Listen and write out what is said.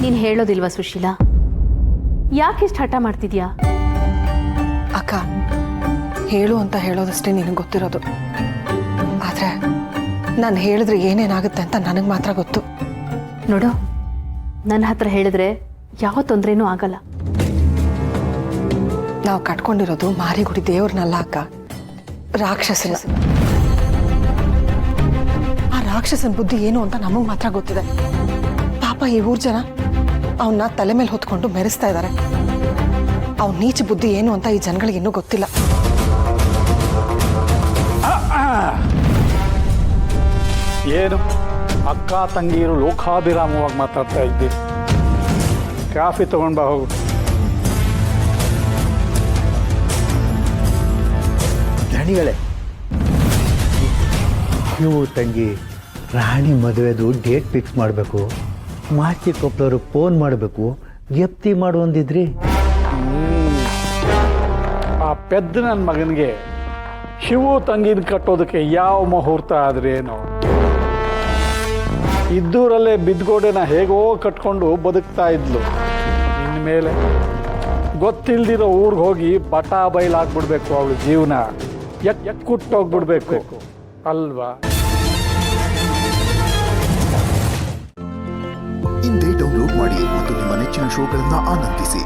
ನೀನು ಹೇಳೋದಿಲ್ವಾ ಸುಶೀಲಾ? ಯಾಕಿಷ್ಟು ಹಠ ಮಾಡ್ತಿದ್ಯಾ? ಅಕ್ಕ, ಹೇಳು ಅಂತ ಹೇಳೋದಷ್ಟೇ ನಿನಗೆ ಗೊತ್ತಿರೋದು. ಆದರೆ ನಾನು ಹೇಳಿದ್ರೆ ಏನೇನಾಗುತ್ತೆ ಅಂತ ನನಗೆ ಮಾತ್ರ ಗೊತ್ತು. ನೋಡು, ನನ್ನ ಹತ್ರ ಹೇಳಿದ್ರೆ ಯಾವ ತೊಂದರೆನೂ ಆಗಲ್ಲ. ನಾವು ಕಟ್ಕೊಂಡಿರೋದು ಮಾರಿಗುಡಿ ದೇವ್ರನ್ನಲ್ಲ ಅಕ್ಕ, ರಾಕ್ಷಸನ. ಆ ರಾಕ್ಷಸನ ಬುದ್ಧಿ ಏನು ಅಂತ ನಮಗೆ ಮಾತ್ರ ಗೊತ್ತಿದೆ. ಪಾಪ ಈ ಊರ್ ಜನ ಅವನ್ನ ತಲೆ ಮೇಲೆ ಹೊತ್ಕೊಂಡು ಮೆರೆಸ್ತಾ ಇದ್ದಾರೆ. ಅವ್ನ ನೀಚ ಬುದ್ಧಿ ಏನು ಅಂತ ಈ ಜನಗಳಿಗೆ ಇನ್ನೂ ಗೊತ್ತಿಲ್ಲ. ಏನು ಅಕ್ಕ ತಂಗಿಯರು ಲೋಕಾಭಿರಾಮವಾಗಿ ಮಾತಾಡ್ತಾ ಇದ್ದೀರಿ? ಕಾಫಿ ತಗೊಂಡು ಬಾ, ಹೋಗು. ಧಣಿಗಳೇ, ನೀವು ತಂಗಿ ರಾಣಿ ಮದುವೆದು ಡೇಟ್ ಫಿಕ್ಸ್ ಮಾಡಬೇಕು. ಮಾಸ್ತಿ ಕೊಪ್ಪಳವರು ಫೋನ್ ಮಾಡಬೇಕು, ಜಪ್ತಿ ಮಾಡುವಂದಿದ್ರಿ. ಆ ಪೆದ್ದ ನನ್ನ ಮಗನಿಗೆ ಶಿವು ತಂಗಿನ ಕಟ್ಟೋದಕ್ಕೆ ಯಾವ ಮುಹೂರ್ತ ಆದ್ರೇನು? ಇದ್ದೂರಲ್ಲೇ ಬಿದ್ಗೋಡೆನ ಹೇಗೋ ಕಟ್ಕೊಂಡು ಬದುಕ್ತಾ ಇದ್ಲು. ಇನ್ಮೇಲೆ ಗೊತ್ತಿಲ್ದಿರೋ ಊರಿಗೆ ಹೋಗಿ ಬಟಾ ಬಯಲಾಗ್ಬಿಡ್ಬೇಕು. ಅವಳ ಜೀವನ ಎಕ್ಕುಟ್ಟೋಗ್ಬಿಡ್ಬೇಕು ಅಲ್ವಾ? ಇಂದೇ ಡೌನ್ಲೋಡ್ ಮಾಡಿ ಮತ್ತು ನಿಮ್ಮ ನೆಚ್ಚಿನ ಶೋಗಳನ್ನು ಆನಂದಿಸಿ.